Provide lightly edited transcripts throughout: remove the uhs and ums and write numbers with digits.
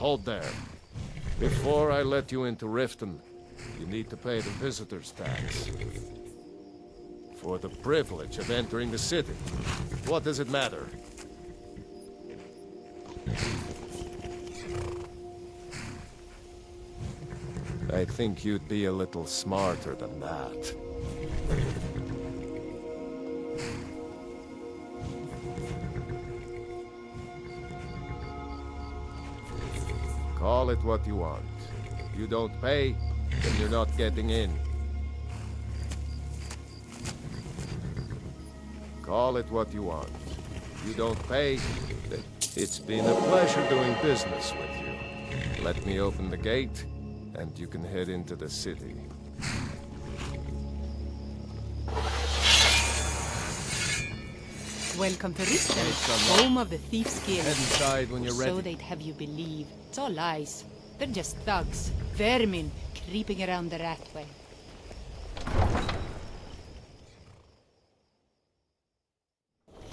Hold there. Before I let you into Riften, you need to pay the visitor's tax. For the privilege of entering the city. What does it matter? I think you'd be a little smarter than that. Call it what you want. You don't pay, then you're not getting in. Call it what you want. You don't pay, then it's been a pleasure doing business with you. Let me open the gate, and you can head into the city. Welcome to Riften, home of the Thief's Guild. Head inside when you're ready. So they'd have you believe. It's all lies. They're just thugs, vermin, creeping around the Ratway.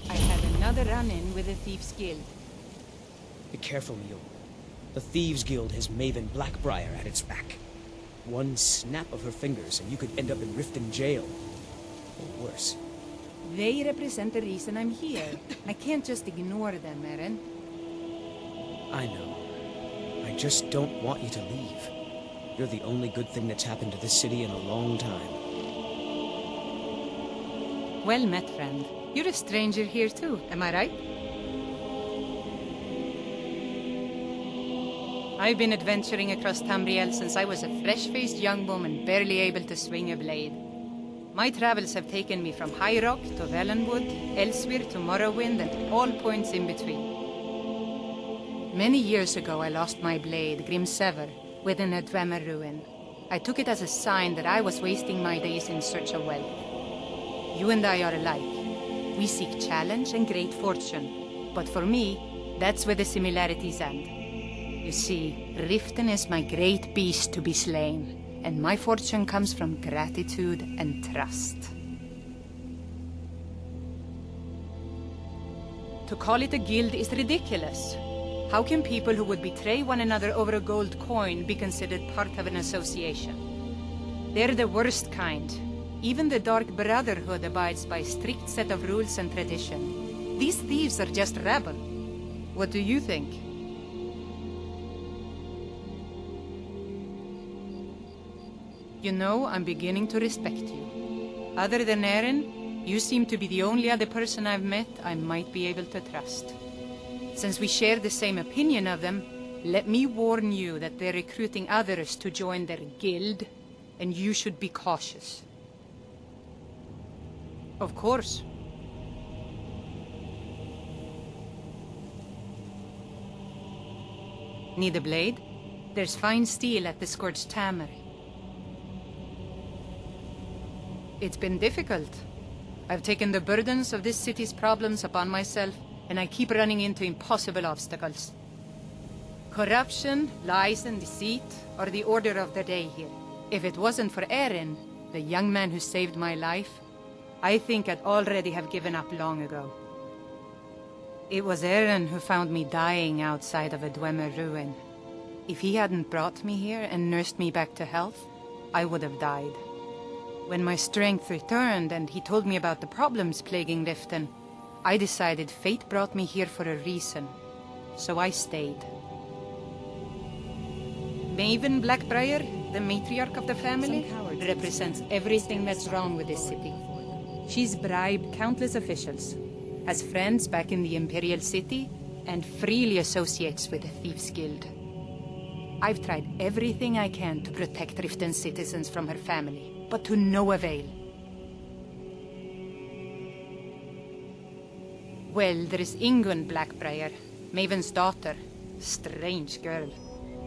I had another run-in with the Thief's Guild. Be careful, Mule. The Thieves' Guild has Maven Blackbriar at its back. One snap of her fingers and you could end up in Riften jail. Or worse. They represent the reason I'm here. I can't just ignore them, Eren. I know. I just don't want you to leave. You're the only good thing that's happened to this city in a long time. Well met, friend. You're a stranger here too, am I right? I've been adventuring across Tamriel since I was a fresh-faced young woman barely able to swing a blade. My travels have taken me from High Rock to Valenwood, Elsewhere to Morrowind, and all points in between. Many years ago I lost my blade, Grimsever, within a Dwemer ruin. I took it as a sign that I was wasting my days in search of wealth. You and I are alike. We seek challenge and great fortune. But for me, that's where the similarities end. You see, Riften is my great beast to be slain. And my fortune comes from gratitude and trust. To call it a guild is ridiculous. How can people who would betray one another over a gold coin be considered part of an association? They're the worst kind. Even the Dark Brotherhood abides by a strict set of rules and tradition. These thieves are just rabble. What do you think? You know, I'm beginning to respect you. Other than Eren, you seem to be the only other person I've met I might be able to trust. Since we share the same opinion of them, let me warn you that they're recruiting others to join their guild, and you should be cautious. Of course. Need a blade? There's fine steel at the Scourged Hammer. It's been difficult. I've taken the burdens of this city's problems upon myself, and I keep running into impossible obstacles. Corruption, lies, and deceit are the order of the day here. If it wasn't for Eren, the young man who saved my life, I think I'd already have given up long ago. It was Eren who found me dying outside of a Dwemer ruin. If he hadn't brought me here and nursed me back to health, I would have died. When my strength returned and he told me about the problems plaguing Riften, I decided fate brought me here for a reason, so I stayed. Maven Blackbriar, the matriarch of the family, represents everything that's wrong with this city. She's bribed countless officials, has friends back in the Imperial City, and freely associates with the Thieves' Guild. I've tried everything I can to protect Riften's citizens from her family, but to no avail. Well, there is Ingun Blackbriar, Maven's daughter. Strange girl.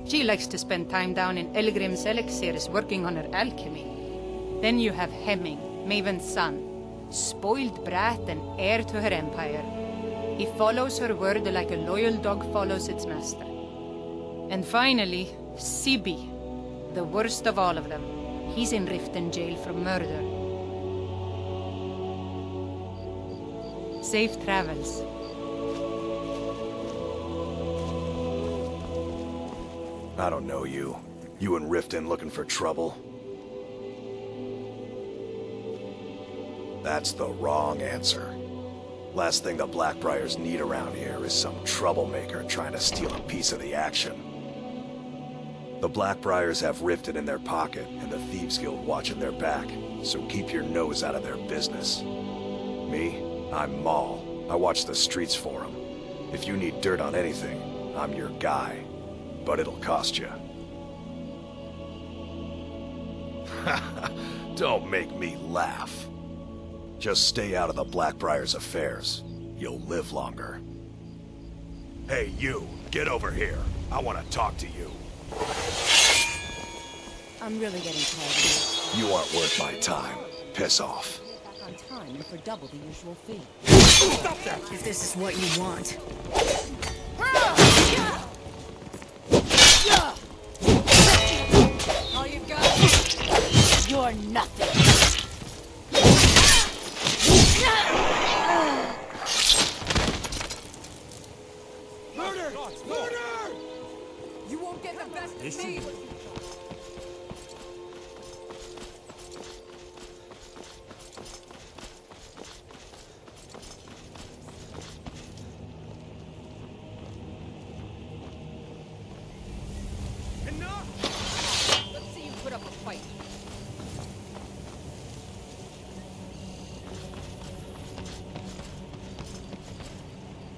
She likes to spend time down in Elgrim's elixirs working on her alchemy. Then you have Hemming, Maven's son. Spoiled brat and heir to her empire. He follows her word like a loyal dog follows its master. And finally, Sibi, the worst of all of them. He's in Riften jail for murder. Safe travels. I don't know you. You and Riften looking for trouble? That's the wrong answer. Last thing the Blackbriars need around here is some troublemaker trying to steal a piece of the action. The Blackbriars have Riften in their pocket, and the Thieves Guild watching their back, so keep your nose out of their business. Me? I'm Maul. I watch the streets for them. If you need dirt on anything, I'm your guy. But it'll cost you. Don't make me laugh. Just stay out of the Blackbriars' affairs. You'll live longer. Hey, you! Get over here. I want to talk to you. I'm really getting tired of You aren't worth my time. Piss off. you. Back on time and for double the usual fee. Stop that! If this is what you want. All you got? You're nothing. Murder! Murder! You won't get the best of me! Let's see you put up a fight.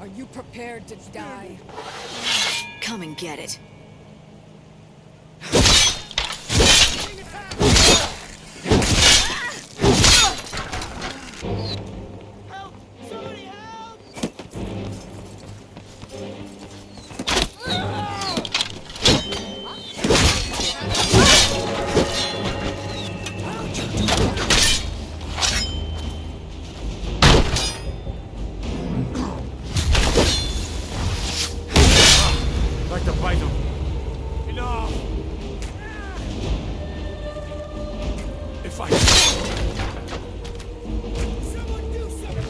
Are you prepared to die? Come and get it. Like to bite him. Enough! If I... Someone do something!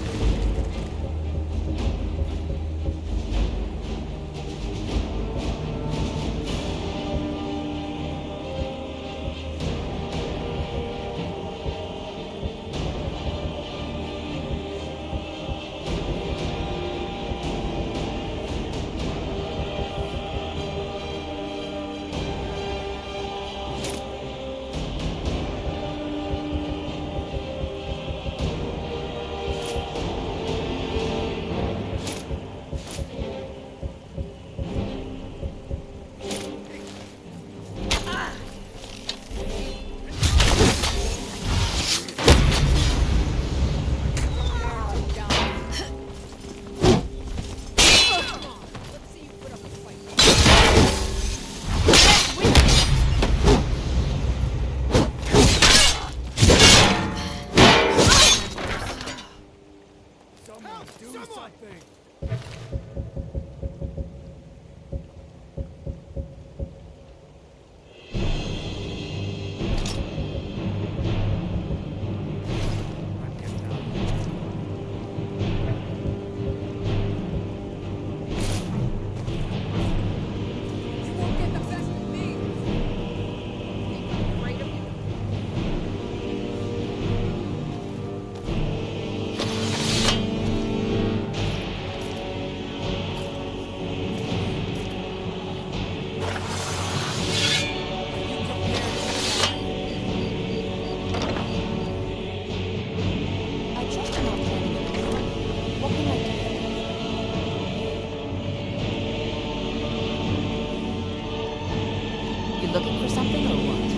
You looking for something or what?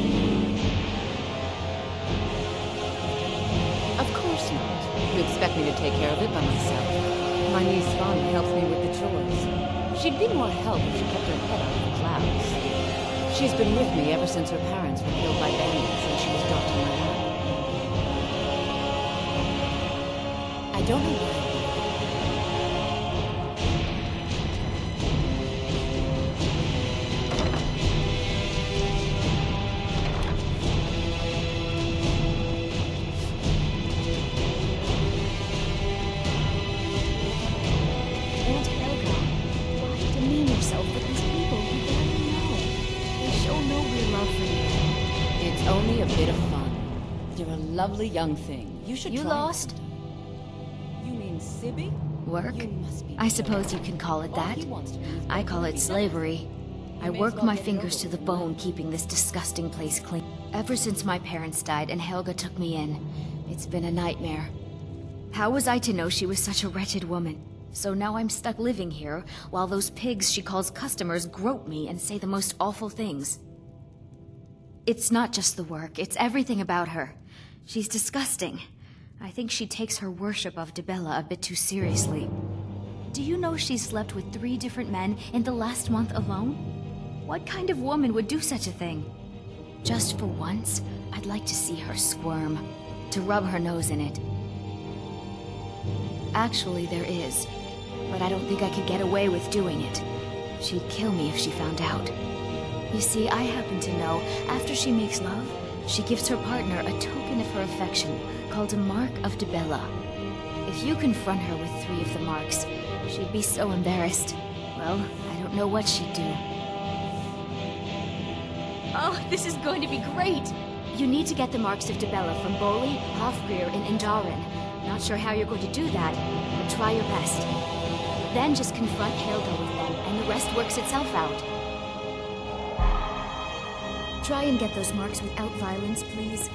Of course not. You expect me to take care of it by myself. My niece Fauna helps me with the chores. She'd be more help if she kept her head out of the clouds. She's been with me ever since her parents were killed by bandits and she was dropped in my lap. I don't know why. Aunt Helga, why demean yourself with these people you barely know? bit of fun. You're a lovely young thing. You should You try lost? You mean Sibby? Work? You must be I suppose you can call it All that. he wants to do is I make call you it be slavery. I may as work well my get it fingers over to the with. bone keeping this disgusting place clean. Ever since my parents died and Helga took me in, it's been a nightmare. How was I to know she was such a wretched woman? So now I'm stuck living here, while those pigs she calls customers grope me and say the most awful things. It's not just the work, it's everything about her. She's disgusting. I think she takes her worship of Dibella a bit too seriously. Do you know she's slept with 3 different men in the last month alone? What kind of woman would do such a thing? Just for once, I'd like to see her squirm, to rub her nose in it. Actually, there is, but I don't think I could get away with doing it. She'd kill me if she found out. You see, I happen to know, after she makes love, she gives her partner a token of her affection called a Mark of Dibella. If you confront her with 3 of the marks, she'd be so embarrassed. Well, I don't know what she'd do. Oh, this is going to be great! You need to get the marks of Dibella from Boli, Hofreer, and Indaren. Not sure how you're going to do that, but try your best. Then just confront Helga with them, and the rest works itself out. Try and get those marks without violence, please.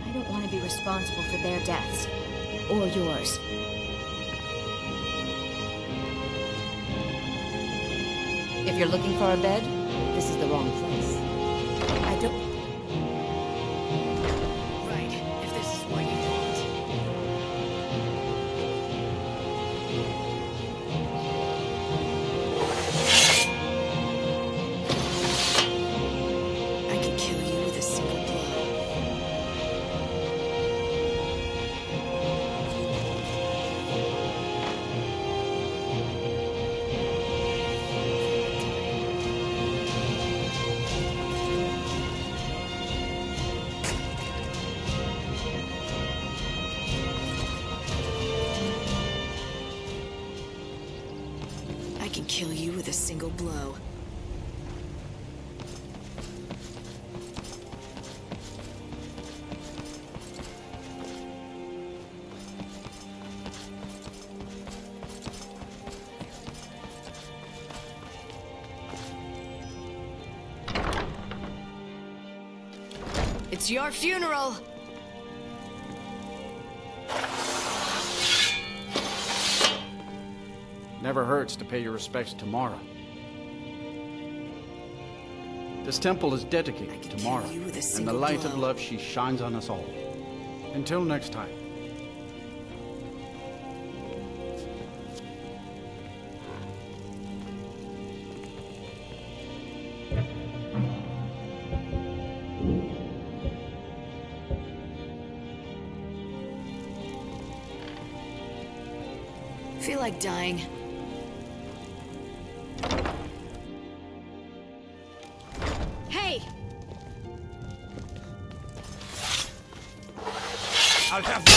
I don't want to be responsible for their deaths. Or yours. If you're looking for a bed, this is the wrong place. I don't... Right, if this is what you want. I can kill you with a single blow. I can kill you with a single blow. It's your funeral! Never hurts to pay your respects to Mara. This temple is dedicated to Mara, you with a and the single light of blow. love she shines on us all. Until next time. Feel like dying. Hey! I'll have you.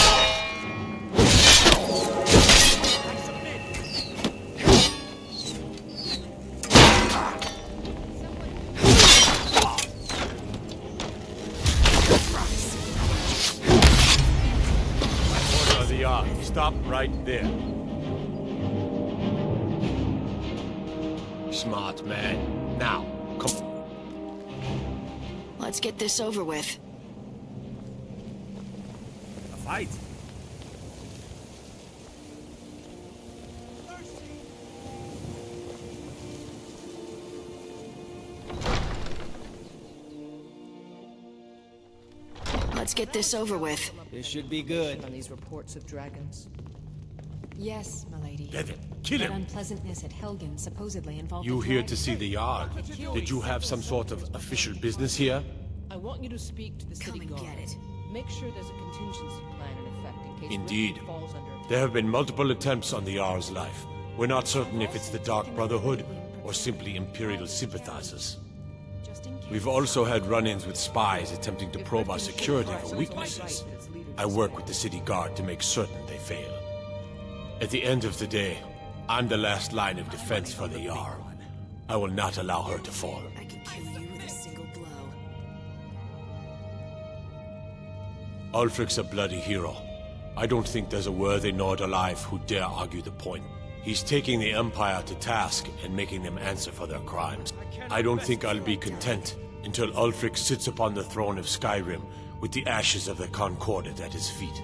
Order the arm. Stop right there. Smart man. Now, come. Let's get this over with. A fight. Let's get this over with. This should be good. On these reports of dragons. Yes, milady. Get him. Kill That him. unpleasantness at Helgen supposedly involved You a here dragon. to see the yard? Did you have some sort of official business here? I want you to speak to the Come city and guard. get it. Make sure there's a contingency plan in effect in case Indeed. Riften falls under. There have been multiple attempts on the Jarl's life. We're not certain if it's the Dark Brotherhood or simply Imperial sympathizers. Just in case. We've also had run-ins with spies attempting to probe our security for weaknesses. I work with the city guard to make certain they fail. At the end of the day, I'm the last line of defense for the Jarl. I will not allow her to fall. I can kill you with a single blow. Ulfric's a bloody hero. I don't think there's a worthy Nord alive who dare argue the point. He's taking the Empire to task and making them answer for their crimes. I don't think I'll be content until Ulfric sits upon the throne of Skyrim with the ashes of the Concordat at his feet.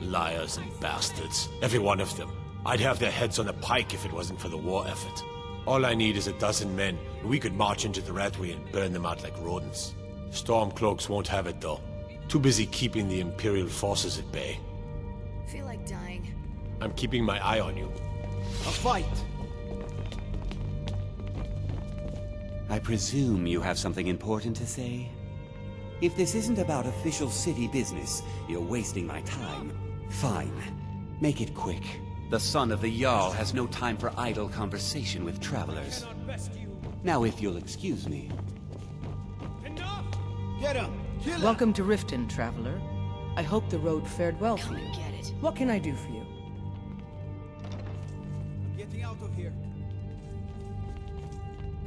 Liars and bastards, every one of them. I'd have their heads on a pike if it wasn't for the war effort. All I need is a dozen men, and we could march into the Ratway and burn them out like rodents. Stormcloaks won't have it though. Too busy keeping the Imperial forces at bay. Feel like dying. I'm keeping my eye on you. A fight! I presume you have something important to say? If this isn't about official city business, you're wasting my time. Fine. Make it quick. The son of the Jarl has no time for idle conversation with travelers. Now if you'll excuse me. Get him! Kill him! Welcome to Riften, traveler. I hope the road fared well for Come you. and get it. What can I do for you? I'm getting out of here.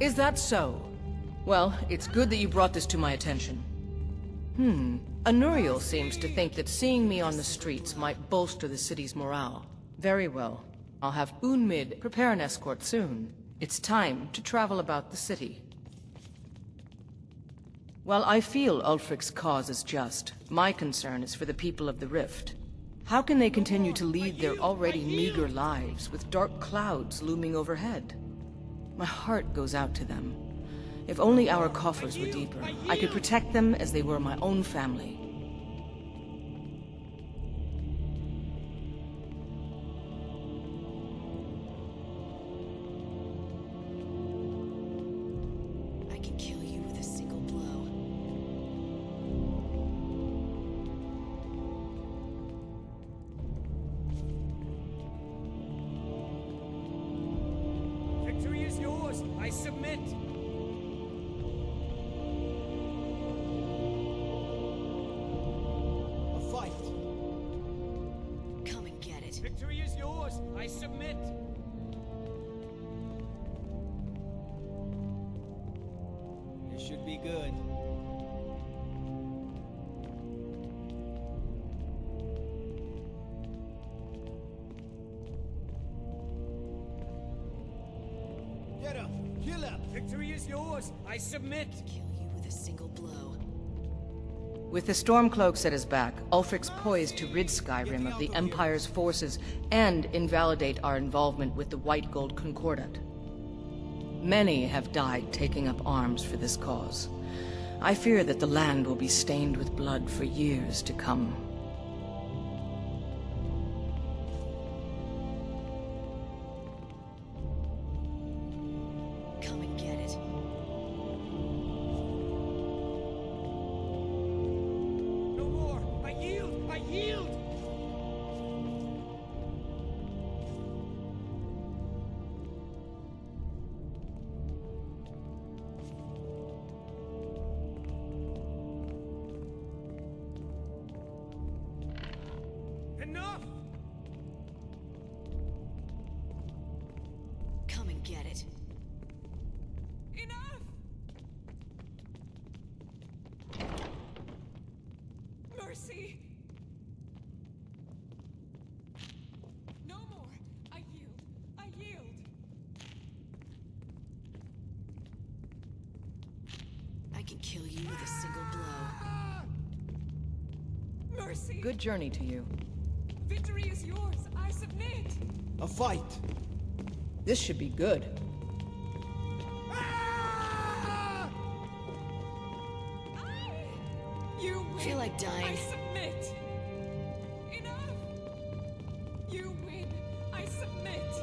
Is that so? Well, it's good that you brought this to my attention. Anuriel seems to think that seeing me on the streets might bolster the city's morale. Very well. I'll have Unmid prepare an escort soon. It's time to travel about the city. While I feel Ulfric's cause is just, my concern is for the people of the Rift. How can they continue to lead their already meager lives with dark clouds looming overhead? My heart goes out to them. If only our coffers were deeper, I could protect them as they were my own family. I can kill you with a single blow. Victory is yours! I submit! A fight! Come and get it. Victory is yours! I submit! This should be good. Get him! Kill him! Victory is yours! I submit! Kill you with a single blow. With the Stormcloaks at his back, Ulfric's poised to rid Skyrim of the Empire's forces and invalidate our involvement with the White Gold Concordat. Many have died taking up arms for this cause. I fear that the land will be stained with blood for years to come. Come and get it. No more! I yield! I yield! Enough! Come and get it. Enough! Mercy! No more! I yield! I yield! I can kill you with a single blow. Mercy! Good journey to you. Victory is yours! I submit! A fight! This should be good. You win! Feel like dying. I submit! Enough! You win! I submit!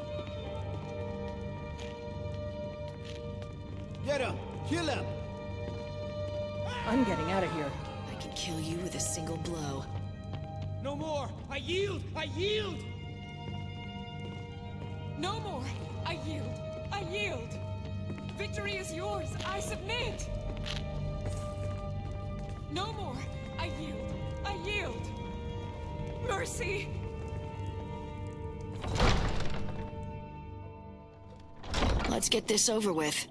Get him! Kill him! I'm getting out of here. I can kill you with a single blow. No more! I yield! I yield! No more! I yield! I yield! Victory is yours! I submit! No more! I yield! I yield! Mercy! Let's get this over with.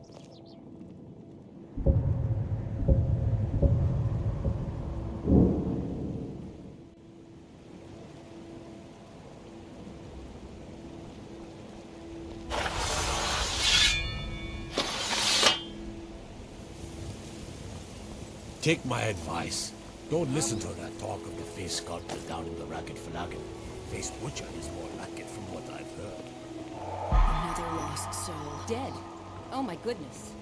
Take my advice. Don't listen to that talk of the face sculptor down in the Racket Falagan. Face Butcher is more like it from what I've heard. Another lost soul. Dead. Oh my goodness.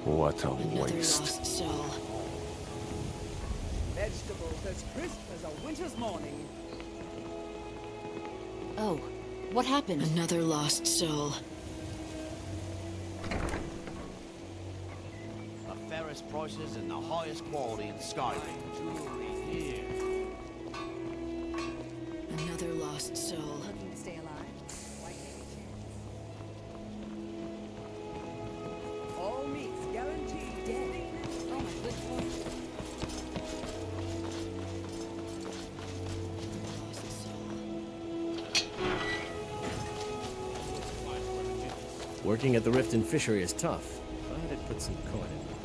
What a Another waste. lost soul. Vegetables as crisp as a winter's morning. Oh, what happened? Another lost soul. The fairest prices and the highest quality in Skyrim. Jewelry here. Another lost soul. Looking to stay alive? Why take a chance? All meats guaranteed dead. Oh my goodness. Lost soul. Working at the Riften Fishery is tough, but it puts some coin in my pocket.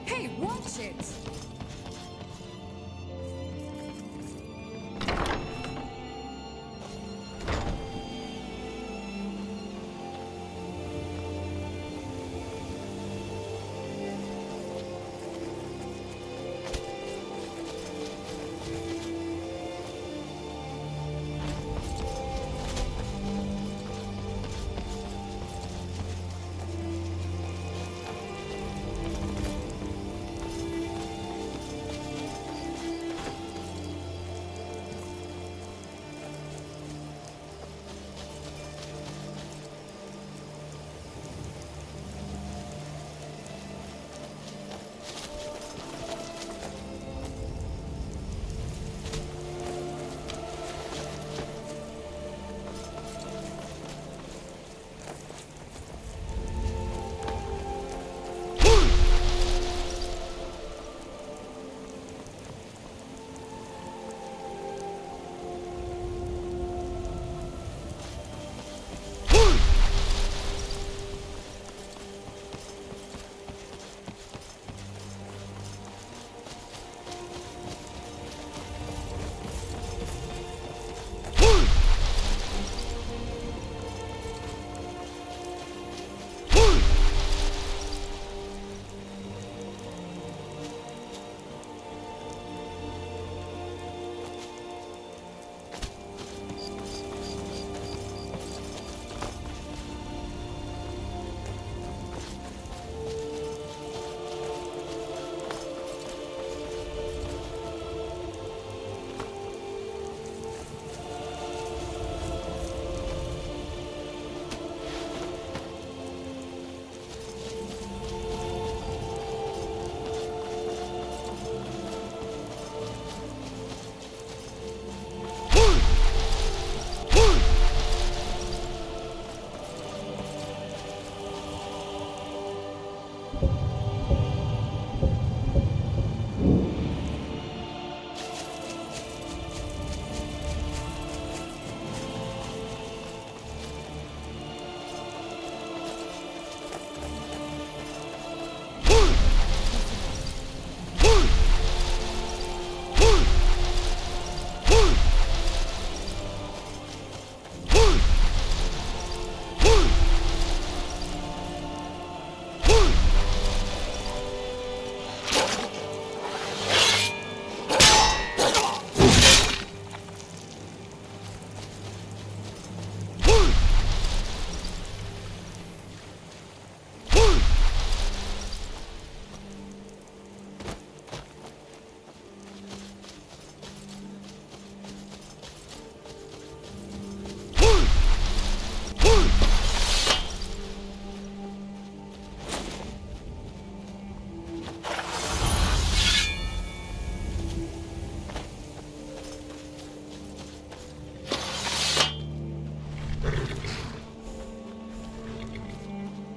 Hey, watch it!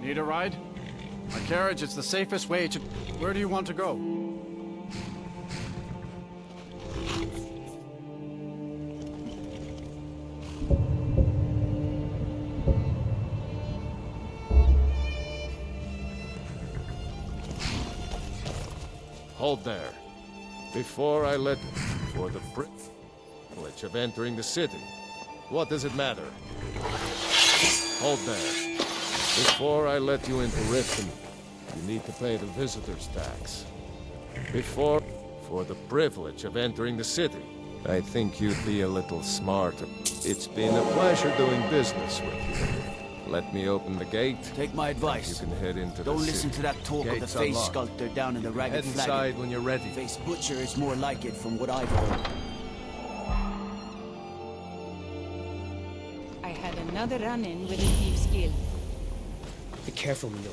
Need a ride? My carriage is the safest way to... Where do you want to go? Hold there. Before I let... For the privilege of entering the city. What does it matter? Hold there. Before I let you into Riften, you need to pay the visitor's tax. For the privilege of entering the city. I think you'd be a little smarter. It's been a pleasure doing business with you. Let me open the gate. Take my advice. You can head into Don't the listen city. to that talk of the Gates face unlocked. sculptor down in the ragged Head flagon. inside when you're ready. Face butcher is more like it from what I've heard. I had another run-in with the Thieves Guild. Be careful, Mule.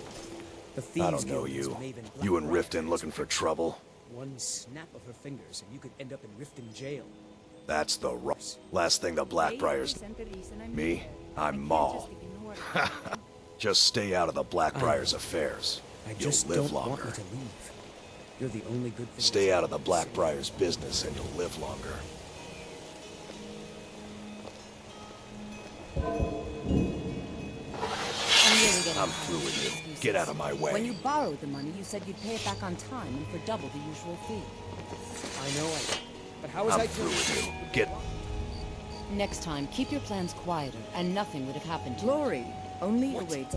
The I Thieves don't know Guild has you. Maven You and Blackbriar. Riften looking for trouble? One snap of her fingers and you could end up in Riften jail. That's the last thing the Blackbriars... Me? I'm Maul. Just stay out of the Blackbriars' affairs. I You'll just live don't want longer. you to leave. You're the only good thing. Stay out of the Blackbriars' business and you'll live longer. I'm through with you. Get out of my way. When you borrowed the money, you said you'd pay it back on time and for double the usual fee. I know but how was I'm I through with you. Get... Next time, keep your plans quieter, and nothing would have happened to you. Glory only awaits.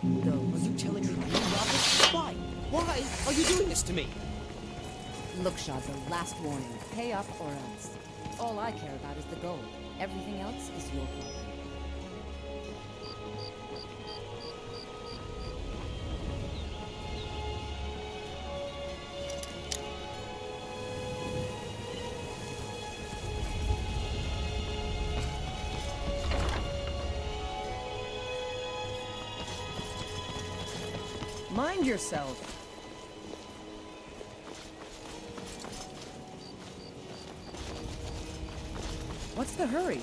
No. Are you telling me you robbed us? Why? Why are you doing this to me? Look, Shad's a last warning. Pay up or else. All I care about is the gold. Everything else is your problem. Mind yourself. What's the hurry?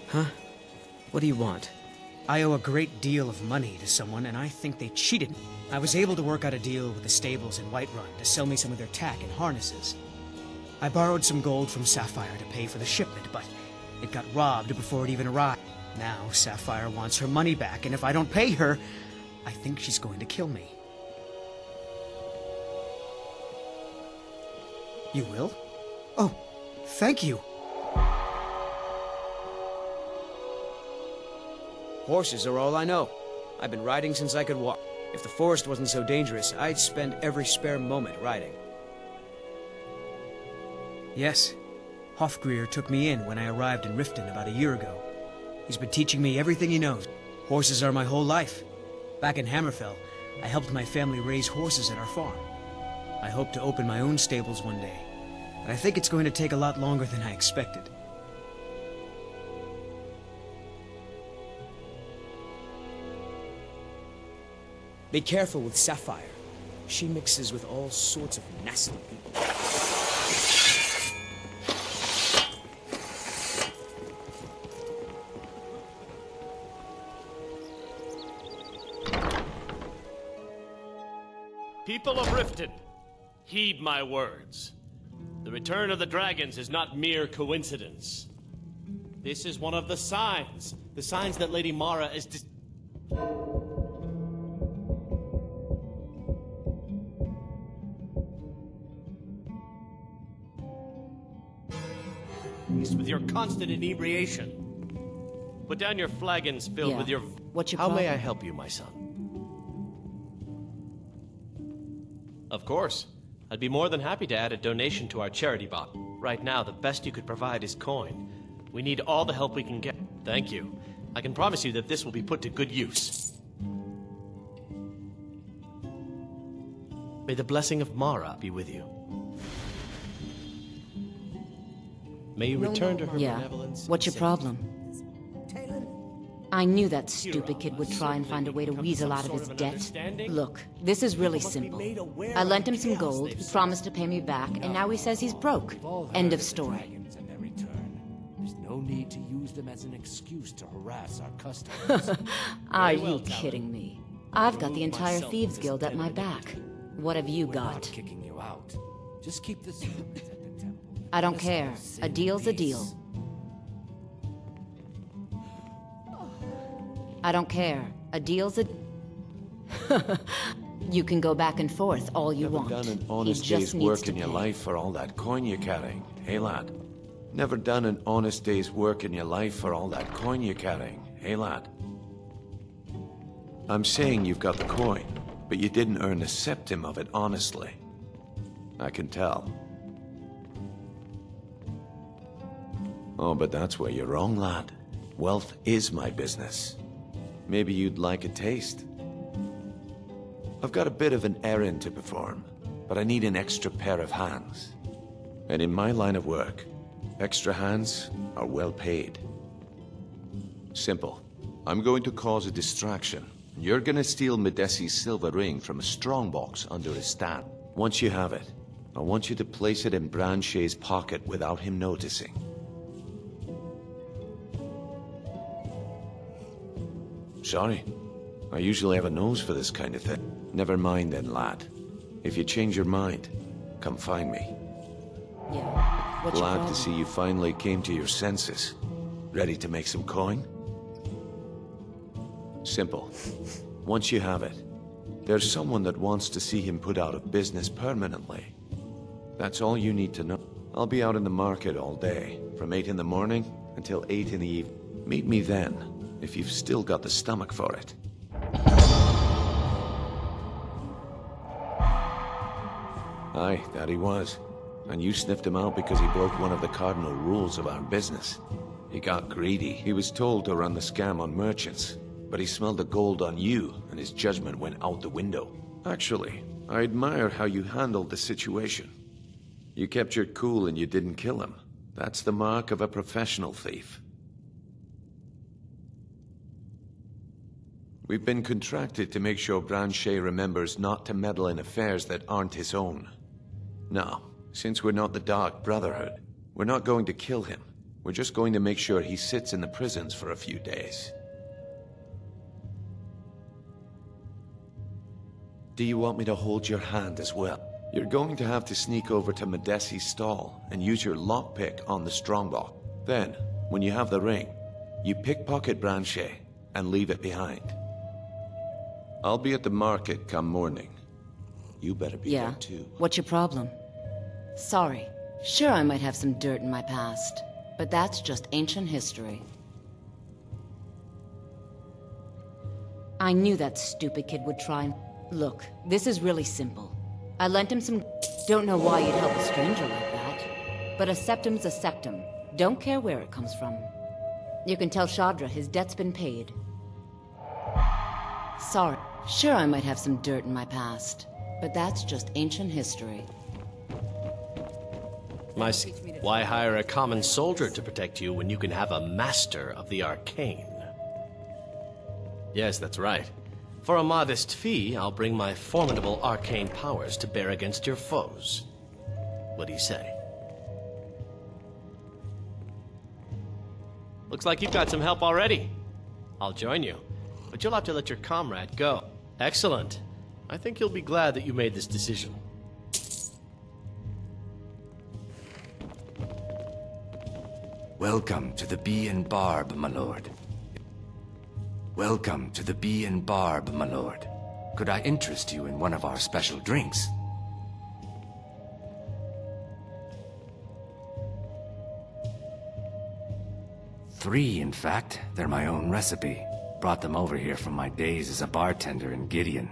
Huh? What do you want? I owe a great deal of money to someone, and I think they cheated me. I was able to work out a deal with the stables in Whiterun to sell me some of their tack and harnesses. I borrowed some gold from Sapphire to pay for the shipment, but it got robbed before it even arrived. Now Sapphire wants her money back, and if I don't pay her, I think she's going to kill me. You will? Oh, thank you. Horses are all I know. I've been riding since I could walk. If the forest wasn't so dangerous, I'd spend every spare moment riding. Yes, Hofgrir took me in when I arrived in Riften about a year ago. He's been teaching me everything he knows. Horses are my whole life. Back in Hammerfell, I helped my family raise horses at our farm. I hope to open my own stables one day, but I think it's going to take a lot longer than I expected. Be careful with Sapphire. She mixes with all sorts of nasty people. People of Riften, heed my words. The return of the dragons is not mere coincidence. This is one of the signs that Lady Mara is with your constant inebriation. Put down your flagons filled with your... What's your How problem? may I help you, my son? Of course. I'd be more than happy to add a donation to our charity box. Right now, the best you could provide is coin. We need all the help we can get. Thank you. I can promise you that this will be put to good use. May the blessing of Mara be with you. May you return to her benevolence. What's your problem? I knew that stupid kid would try and find a way to weasel out of his debt. Look, this is really simple. I lent him some gold, he promised to pay me back, and now he says he's broke. End of story. There's no need to use them as an excuse to harass our customers. Are you kidding me? I've got the entire Thieves Guild at my back. What have you got? Kicking you out. Just keep the secrets at the temple. I don't care. A deal's a deal. I don't care. A deal's a... You can go back and forth all you want. Never done an honest day's work in your life for all that coin you're carrying, hey lad? Never done an honest day's work in your life for all that coin you're carrying, hey lad? I'm saying you've got the coin, but you didn't earn a septim of it honestly. I can tell. Oh, but that's where you're wrong, lad. Wealth is my business. Maybe you'd like a taste. I've got a bit of an errand to perform, but I need an extra pair of hands. And in my line of work, extra hands are well paid. Simple. I'm going to cause a distraction. You're gonna steal Medesi's silver ring from a strongbox under his stand. Once you have it, I want you to place it in Branche's pocket without him noticing. Sorry. I usually have a nose for this kind of thing. Never mind then, lad. If you change your mind, come find me. Yeah. What's your Glad problem? to see you finally came to your senses. Ready to make some coin? Simple. Once you have it, there's someone that wants to see him put out of business permanently. That's all you need to know. I'll be out in the market all day, from 8 in the morning until 8 in the evening. Meet me then, if you've still got the stomach for it. Aye, that he was. And you sniffed him out because he broke one of the cardinal rules of our business. He got greedy. He was told to run the scam on merchants, but he smelled the gold on you, and his judgment went out the window. Actually, I admire how you handled the situation. You kept your cool and you didn't kill him. That's the mark of a professional thief. We've been contracted to make sure Branche remembers not to meddle in affairs that aren't his own. Now, since we're not the Dark Brotherhood, we're not going to kill him. We're just going to make sure he sits in the prisons for a few days. Do you want me to hold your hand as well? You're going to have to sneak over to Medesi's stall and use your lockpick on the strongbox. Then, when you have the ring, you pickpocket Branche and leave it behind. I'll be at the market come morning. You better be there too. What's your problem? Sorry. Sure, I might have some dirt in my past, but that's just ancient history. I knew that stupid kid would try and... Look, this is really simple. I lent him some... Don't know why you'd help a stranger like that, but a septum's a septum. Don't care where it comes from. You can tell Shadra his debt's been paid. Sorry. Sure, I might have some dirt in my past, but that's just ancient history. Why hire a common soldier to protect you when you can have a master of the arcane? Yes, that's right. For a modest fee, I'll bring my formidable arcane powers to bear against your foes. What do you say? Looks like you've got some help already. I'll join you, but you'll have to let your comrade go. Excellent. I think you'll be glad that you made this decision. Welcome to the Bee and Barb, my lord. Welcome to the Bee and Barb, my lord. Could I interest you in one of our special drinks? Three, in fact. They're my own recipe. Brought them over here from my days as a bartender in Gideon.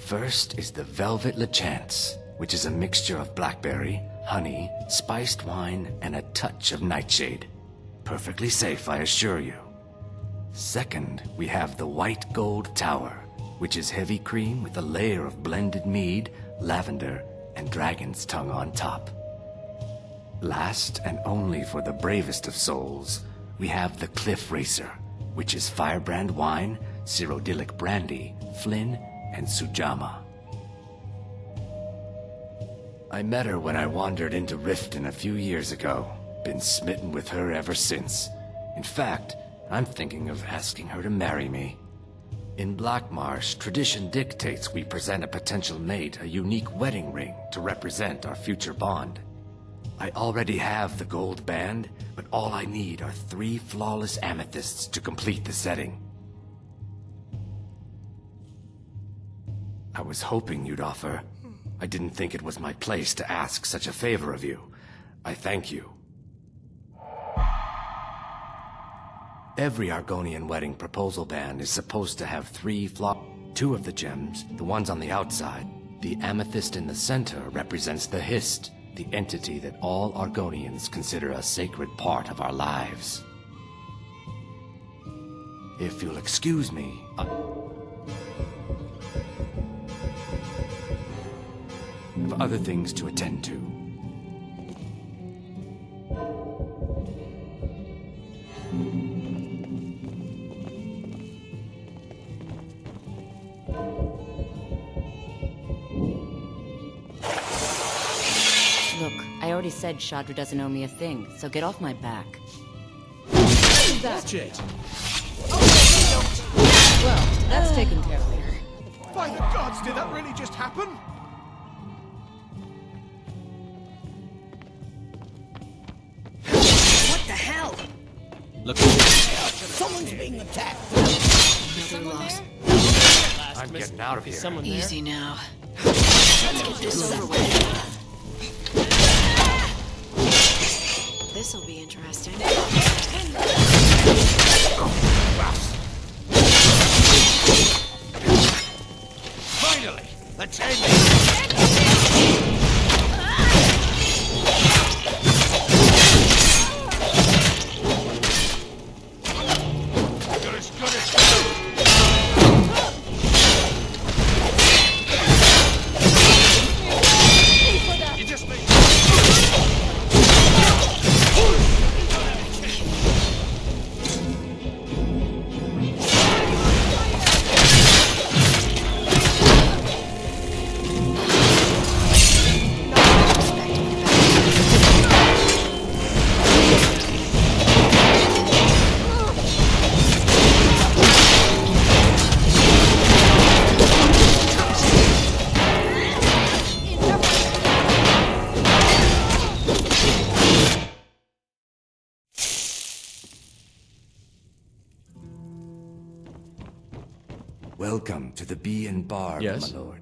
First is the Velvet LeChance, which is a mixture of blackberry, honey, spiced wine, and a touch of nightshade. Perfectly safe, I assure you. Second, we have the White Gold Tower, which is heavy cream with a layer of blended mead, lavender, and dragon's tongue on top. Last, and only for the bravest of souls, we have the Cliff Racer, which is firebrand wine, Cyrodiilic brandy, Flynn, and Sujamma. I met her when I wandered into Riften a few years ago. Been smitten with her ever since. In fact, I'm thinking of asking her to marry me. In Blackmarsh, tradition dictates we present a potential mate a unique wedding ring to represent our future bond. I already have the gold band, but all I need are 3 flawless amethysts to complete the setting. I was hoping you'd offer. I didn't think it was my place to ask such a favor of you. I thank you. Every Argonian wedding proposal band is supposed to have 3 2 of the gems, the ones on the outside. The amethyst in the center represents the Hist, the entity that all Argonians consider a sacred part of our lives. If you'll excuse me, I have other things to attend to. Look, I already said Shadra doesn't owe me a thing, so get off my back. That's it! Well, that's taken care of. By the gods, did that really just happen? What the hell? Look at this. Someone's being attacked. Another loss. I'm getting out of here. Someone there? Easy now. Let's get this over with. This'll be interesting. Finally! Let's end it! You're as good as you just made. Welcome to the Bee and Barb, Yes? my lord.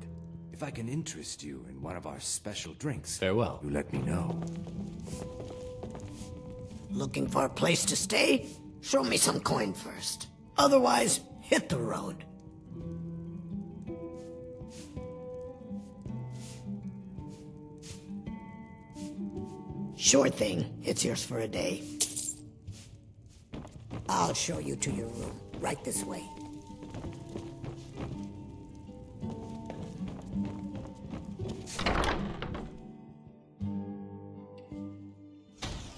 If I can interest you in one of our special drinks, Farewell. you let me know. Looking for a place to stay? Show me some coin first. Otherwise, hit the road. Sure thing. It's yours for a day. I'll show you to your room. Right this way.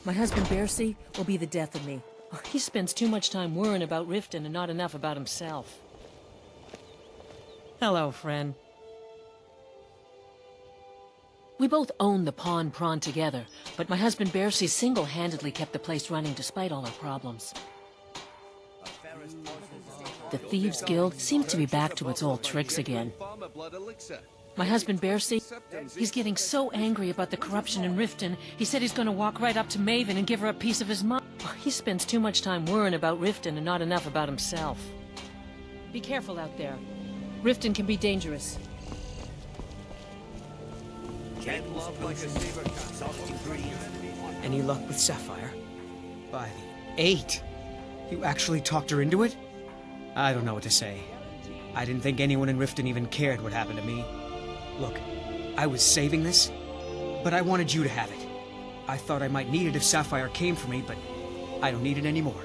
My husband, Bercy, will be the death of me. He spends too much time worrying about Riften and not enough about himself. Hello, friend. We both own the Pawn Prawn together, but my husband Bercy single-handedly kept the place running despite all our problems. The Thieves' Guild seems to be back to its old tricks again. blood elixir. My husband, Bercy, he's getting so angry about the corruption in Riften, he said he's gonna walk right up to Maven and give her a piece of his mind. He spends too much time worrying about Riften and not enough about himself. Be careful out there. Riften can be dangerous. Any luck with Sapphire? By the 8! You actually talked her into it? I don't know what to say. I didn't think anyone in Riften even cared what happened to me. Look, I was saving this, but I wanted you to have it. I thought I might need it if Sapphire came for me, but I don't need it anymore.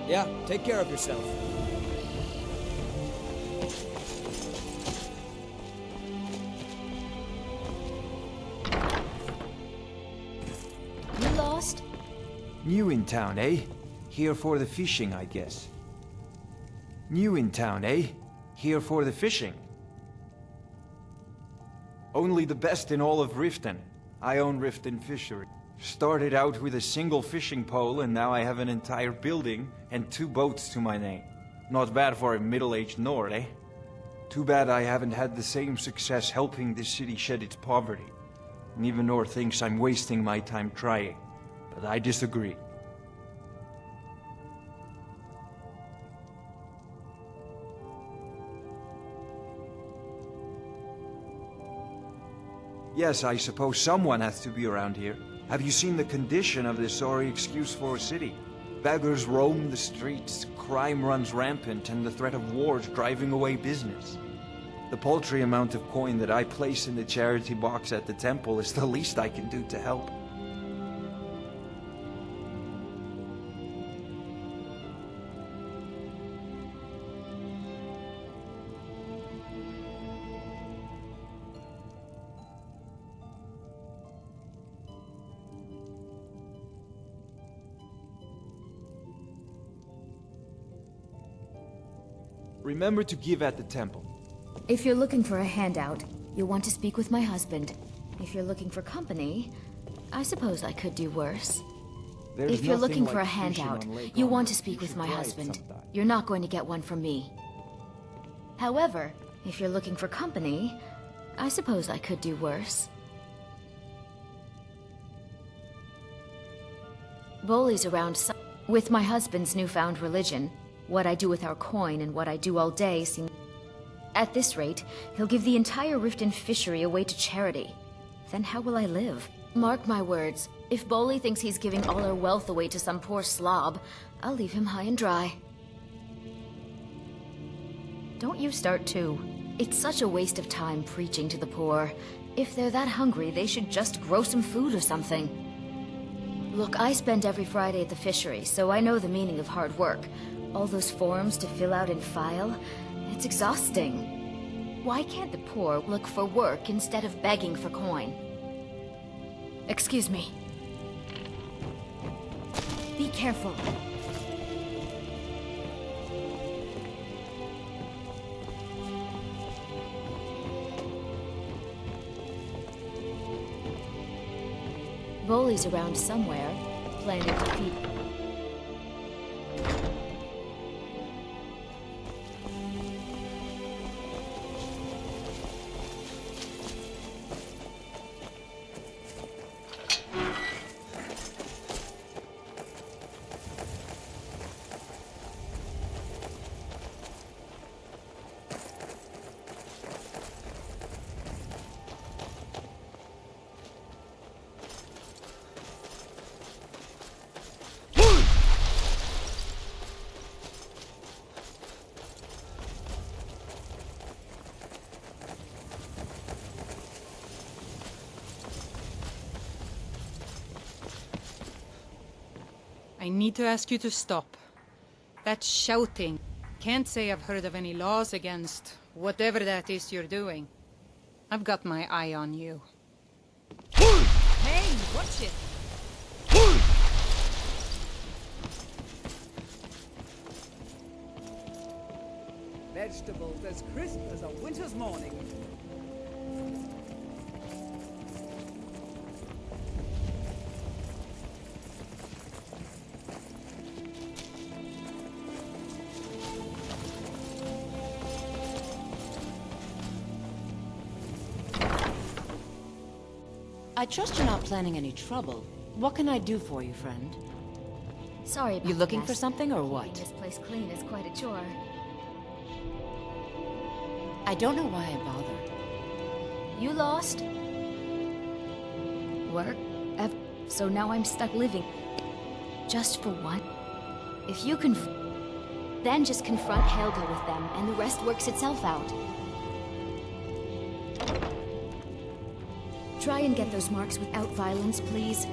Yeah, take care of yourself. You lost? New in town, eh? Here for the fishing, I guess. New in town, eh? Here for the fishing. Only the best in all of Riften. I own Riften Fishery. Started out with a single fishing pole and now I have an entire building and 2 boats to my name. Not bad for a middle-aged Nord, eh? Too bad I haven't had the same success helping this city shed its poverty. And even Nord thinks I'm wasting my time trying. But I disagree. Yes, I suppose someone has to be around here. Have you seen the condition of this sorry excuse for a city? Beggars roam the streets, crime runs rampant, and the threat of wars driving away business. The paltry amount of coin that I place in the charity box at the temple is the least I can do to help. Remember to give at the temple. If you're looking for a handout, you'll want to speak with my husband. If you're looking for company, I suppose I could do worse. If you're looking for a handout, you'll want to speak with my husband. You're not going to get one from me. However, if you're looking for company, I suppose I could do worse. Bullies around with my husband's newfound religion. What I do with our coin and what I do all day seem... At this rate, he'll give the entire Riften fishery away to charity. Then how will I live? Mark my words, if Boley thinks he's giving all our wealth away to some poor slob, I'll leave him high and dry. Don't you start too. It's such a waste of time preaching to the poor. If they're that hungry, they should just grow some food or something. Look, I spend every Friday at the fishery, so I know the meaning of hard work. All those forms to fill out and file, it's exhausting. Why can't the poor look for work instead of begging for coin? Excuse me. Be careful. Bully's around somewhere, planning to feed. I need to ask you to stop. That shouting. Can't say I've heard of any laws against whatever that is you're doing. I've got my eye on you. Hey, watch it! Vegetables as crisp as a winter's morning. trust you're not planning any trouble. What can I do for you, friend? Sorry about You looking the for mess. something or what? Keeping this place clean is quite a chore. I don't know why I bother. You lost? Work? So now I'm stuck living. Just for one? If you can... Then just confront Helga with them, and the rest works itself out. Try and get those marks without violence, please.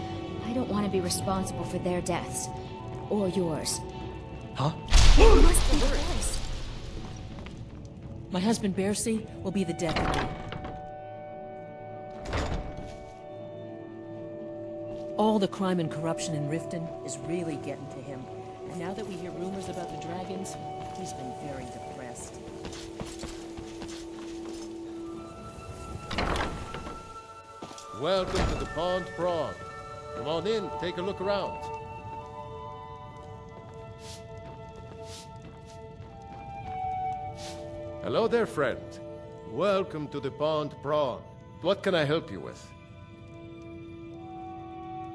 I don't want to be responsible for their deaths. Or yours. Huh? It must be yours. My husband Bercy will be the death of me. All the crime and corruption in Riften is really getting to him. And now that we hear rumors about the dragons, he's been very depressed. Welcome to the Pond Prawn. Come on in, take a look around. Hello there, friend. Welcome to the Pond Prawn. What can I help you with?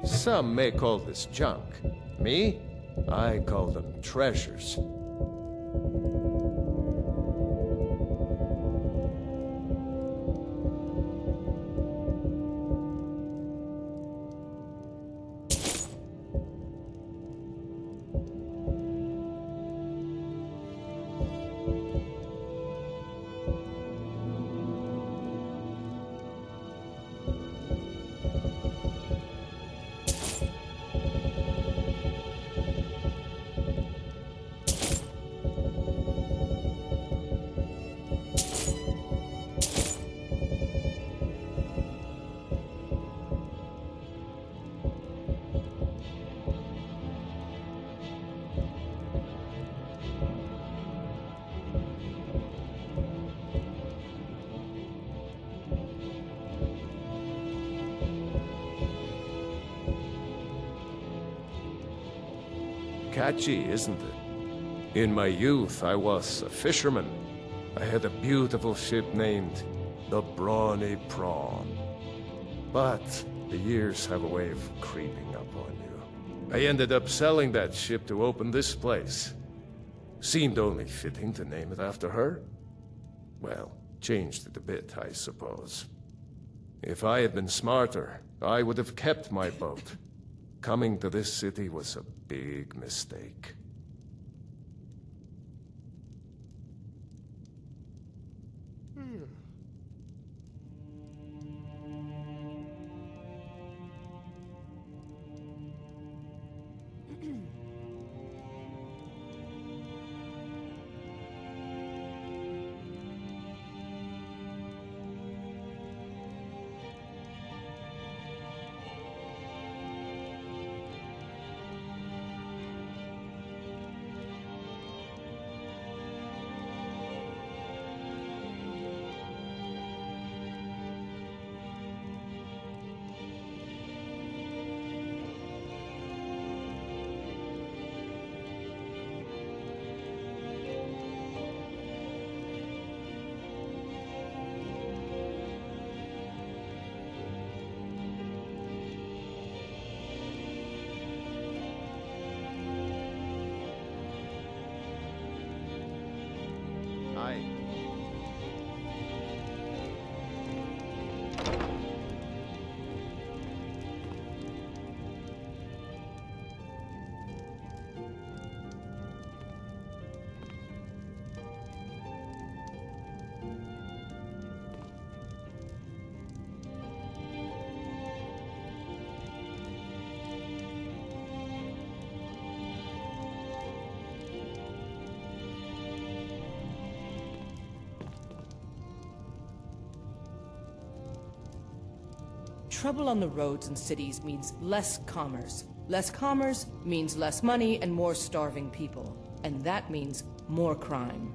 Some may call this junk. Me? I call them treasures. Catchy, isn't it? In my youth, I was a fisherman. I had a beautiful ship named the Brawny Prawn. But the years have a way of creeping up on you. I ended up selling that ship to open this place. Seemed only fitting to name it after her. Well, changed it a bit, I suppose. If I had been smarter, I would have kept my boat. Coming to this city was a big mistake. Trouble on the roads and cities means less commerce. Less commerce means less money and more starving people. And that means more crime.